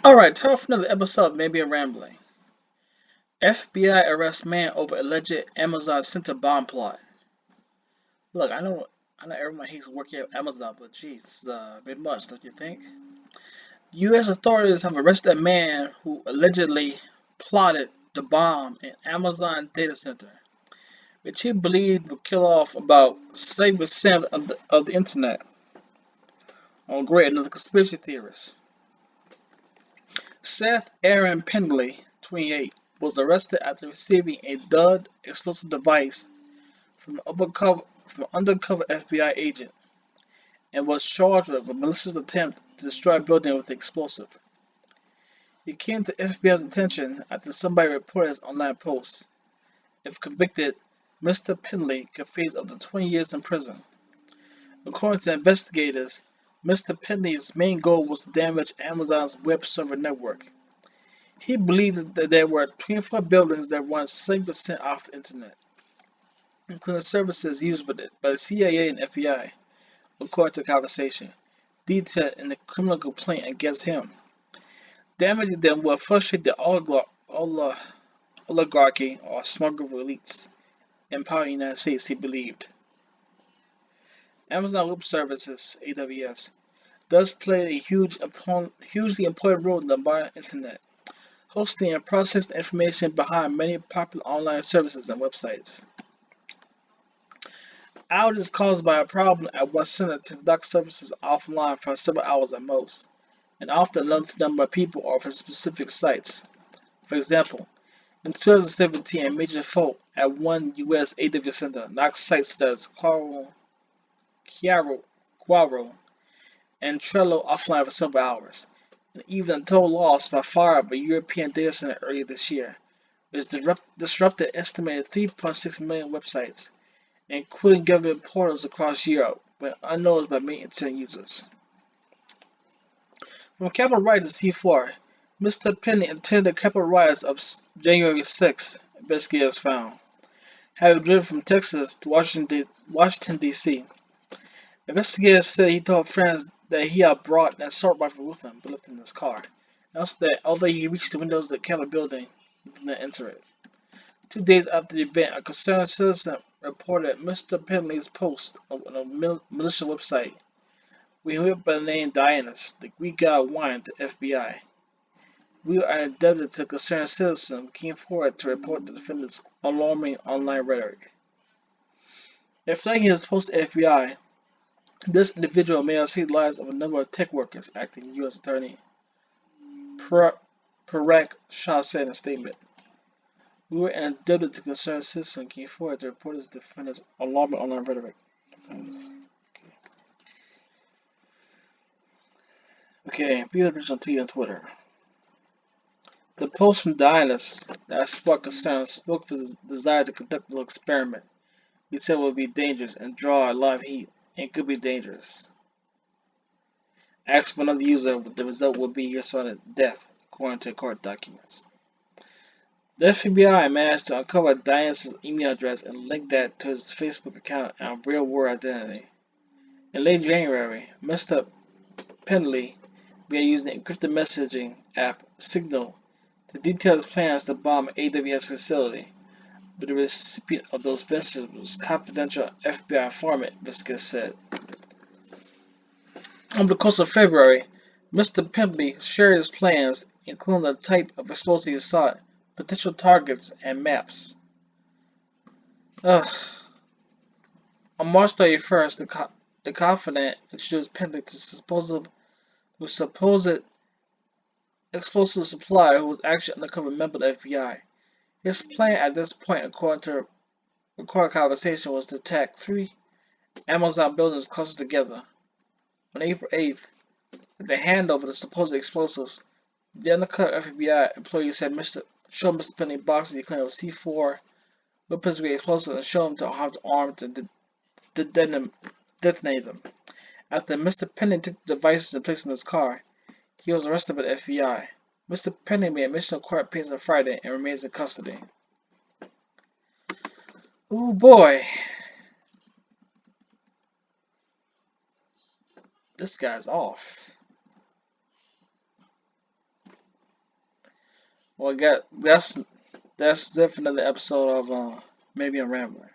Alright, time for another episode of Maybe a Rambling. FBI arrests man over alleged Amazon center bomb plot. Look, I know everyone hates working at Amazon, but geez, it's a bit much, don't you think? U.S. authorities have arrested a man who allegedly plotted the bomb in Amazon data center, which he believed would kill off about 7% of the internet. On great, another conspiracy theorist. Seth Aaron Pendley, 28, was arrested after receiving a dud explosive device from an undercover FBI agent and was charged with a malicious attempt to destroy a building with the explosive. He came to FBI's attention after somebody reported his online post. If convicted, Mr. Pendley could face up to 20 years in prison. According to investigators, Mr. Pendley's main goal was to damage Amazon's web server network. He believed that there were 24 buildings that run 7% off the internet, including services used by the CIA and FBI, according to the conversation, detailed in the criminal complaint against him. Damaging them will frustrate the oligarchy or small group of elites in power in the United States, he believed. Amazon Web Services, AWS, does play a hugely important role in the modern internet, hosting and processing information behind many popular online services and websites. Outages caused by a problem at one center to conduct services offline for several hours at most, and often a limited number of people or for specific sites. For example, in 2017, a major fault at one US AWS center knocked sites such as Quaro, and Trello offline for several hours, and even a total loss by fire of a European data center earlier this year, which disrupted an estimated 3.6 million websites, including government portals across Europe, but unnoticed by many internet users. From Capitol Riot to C4, Mr. Penny attended the Capitol riots of January 6, investigators found, having driven from Texas to Washington D.C. Investigators said he told friends that he had brought an assault rifle with him, but left it in his car. And also that although he reached the windows of the Capitol building, he did not enter it. 2 days after the event, a concerned citizen reported Mr. Penley's post on a militia website. We went by the name Dianus, the Greek god of wine, to FBI. We are indebted to a concerned citizen who came forward to report the defendant's alarming online rhetoric. If flagging his post to FBI, this individual may have saved the lives of a number of tech workers, acting U.S. Attorney Parag Shah said in a statement. We were indebted to concerned citizen who came forward to report his defendant's alarming online rhetoric. Okay, view the picture on TV and Twitter. The post from Dianus that sparked concern spoke of his desire to conduct a little experiment. He said it would be dangerous and draw a lot of heat, and could be dangerous. Asked for another user, the result would be your sudden death, according to court documents. The FBI managed to uncover Dianus' email address and link that to his Facebook account and real-world identity. In late January, Mr. Pendley began using the encrypted messaging app Signal to detail his plans to bomb an AWS facility, but the recipient of those messages was confidential FBI informant, Viscus said. Over the course of February, Mr. Pendley shared his plans, including the type of explosive he sought, potential targets, and maps. On March 31st, the confidant introduced Pendley to supposed explosive supplier who was actually an undercover member of the FBI. His plan at this point, according to a recorded conversation, was to attack 3 Amazon buildings closer together. On April 8th, at the handover of the supposed explosives, the undercover FBI employee said show Mr. Pendley boxes he claimed with C4 weapons-grade explosives and show him to have the arm to detonate them. After Mr. Pendley took the devices and placed them in his car, he was arrested by the FBI. Mr. Pendley made admission to court appearance on Friday and remains in custody. Ooh boy. This guy's off. Well, I got that's definitely an episode of maybe I'm rambling.